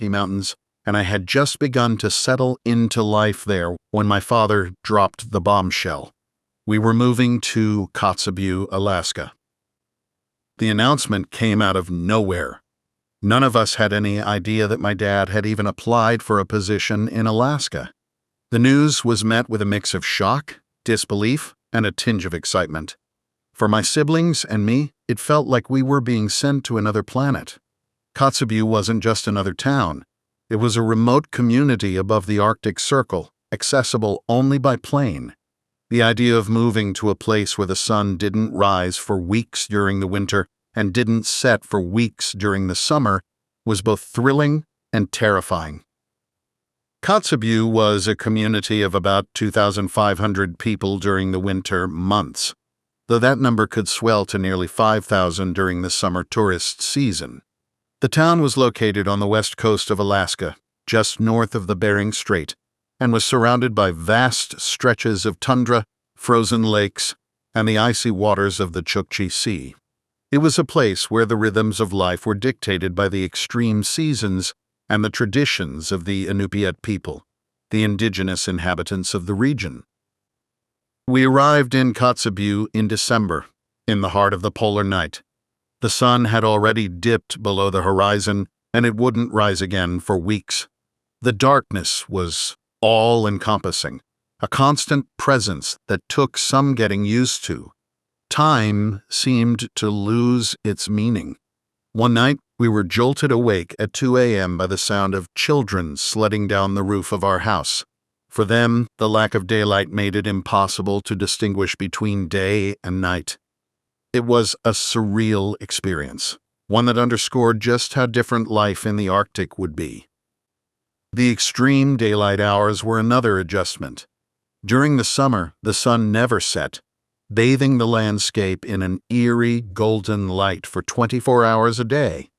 Rocky Mountains, and I had just begun to settle into life there when my father dropped the bombshell. We were moving to Kotzebue, Alaska. The announcement came out of nowhere. None of us had any idea that my dad had even applied for a position in Alaska. The news was met with a mix of shock, disbelief, and a tinge of excitement. For my siblings and me, it felt like we were being sent to another planet. Kotzebue wasn't just another town. It was a remote community above the Arctic Circle, accessible only by plane. The idea of moving to a place where the sun didn't rise for weeks during the winter and didn't set for weeks during the summer was both thrilling and terrifying. Kotzebue was a community of about 2,500 people during the winter months, though that number could swell to nearly 5,000 during the summer tourist season. The town was located on the west coast of Alaska, just north of the Bering Strait, and was surrounded by vast stretches of tundra, frozen lakes, and the icy waters of the Chukchi Sea. It was a place where the rhythms of life were dictated by the extreme seasons and the traditions of the Inupiat people, the indigenous inhabitants of the region. We arrived in Kotzebue in December, in the heart of the polar night. The sun had already dipped below the horizon, and it wouldn't rise again for weeks. The darkness was all-encompassing, a constant presence that took some getting used to. Time seemed to lose its meaning. One night, we were jolted awake at 2 a.m. by the sound of children sledding down the roof of our house. For them, the lack of daylight made it impossible to distinguish between day and night. It was a surreal experience, one that underscored just how different life in the Arctic would be. The extreme daylight hours were another adjustment. During the summer, the sun never set, bathing the landscape in an eerie golden light for 24 hours a day.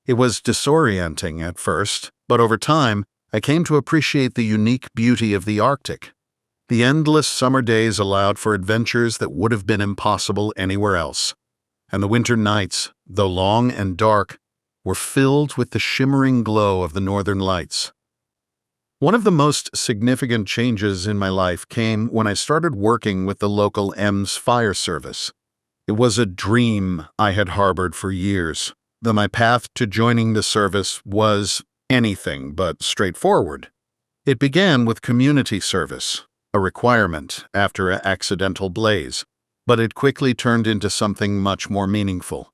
It was disorienting at first, but over time, I came to appreciate the unique beauty of the Arctic. The endless summer days allowed for adventures that would have been impossible anywhere else, and the winter nights, though long and dark, were filled with the shimmering glow of the northern lights. One of the most significant changes in my life came when I started working with the local EMS fire service. It was a dream I had harbored for years, though my path to joining the service was anything but straightforward. It began with community service, a requirement after an accidental blaze, but it quickly turned into something much more meaningful.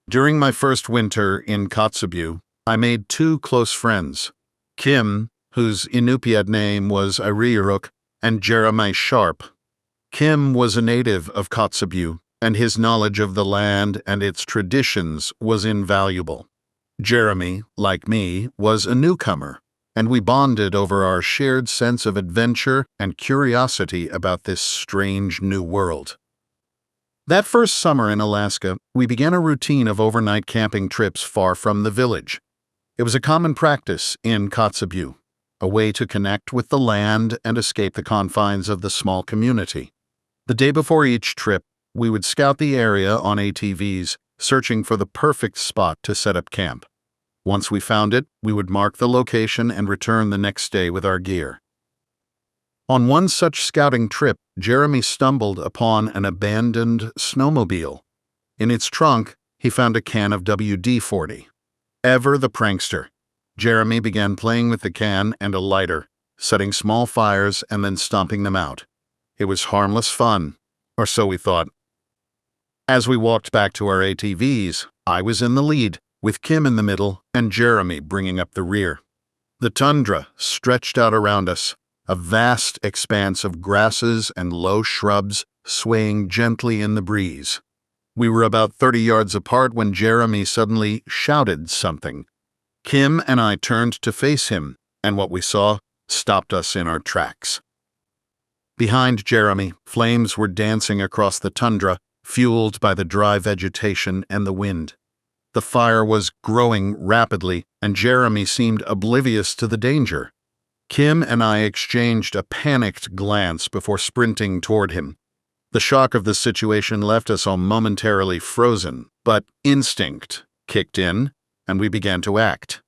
During my first winter in Kotzebue, I made two close friends, Kim, whose Inupiat name was Ariuruk, and Jeremy Sharp. Kim was a native of Kotzebue, and his knowledge of the land and its traditions was invaluable. Jeremy, like me, was a newcomer, and we bonded over our shared sense of adventure and curiosity about this strange new world. That first summer in Alaska, we began a routine of overnight camping trips far from the village. It was a common practice in Kotzebue, a way to connect with the land and escape the confines of the small community. The day before each trip, we would scout the area on ATVs, searching for the perfect spot to set up camp. Once we found it, we would mark the location and return the next day with our gear. On one such scouting trip, Jeremy stumbled upon an abandoned snowmobile. In its trunk, he found a can of WD-40. Ever the prankster, Jeremy began playing with the can and a lighter, setting small fires and then stomping them out. It was harmless fun, or so we thought. As we walked back to our ATVs, I was in the lead, with Kim in the middle and Jeremy bringing up the rear. The tundra stretched out around us, a vast expanse of grasses and low shrubs swaying gently in the breeze. We were about 30 yards apart when Jeremy suddenly shouted something. Kim and I turned to face him, and what we saw stopped us in our tracks. Behind Jeremy, flames were dancing across the tundra, fueled by the dry vegetation and the wind. The fire was growing rapidly, and Jeremy seemed oblivious to the danger. Kim and I exchanged a panicked glance before sprinting toward him. The shock of the situation left us all momentarily frozen, but instinct kicked in, and we began to act.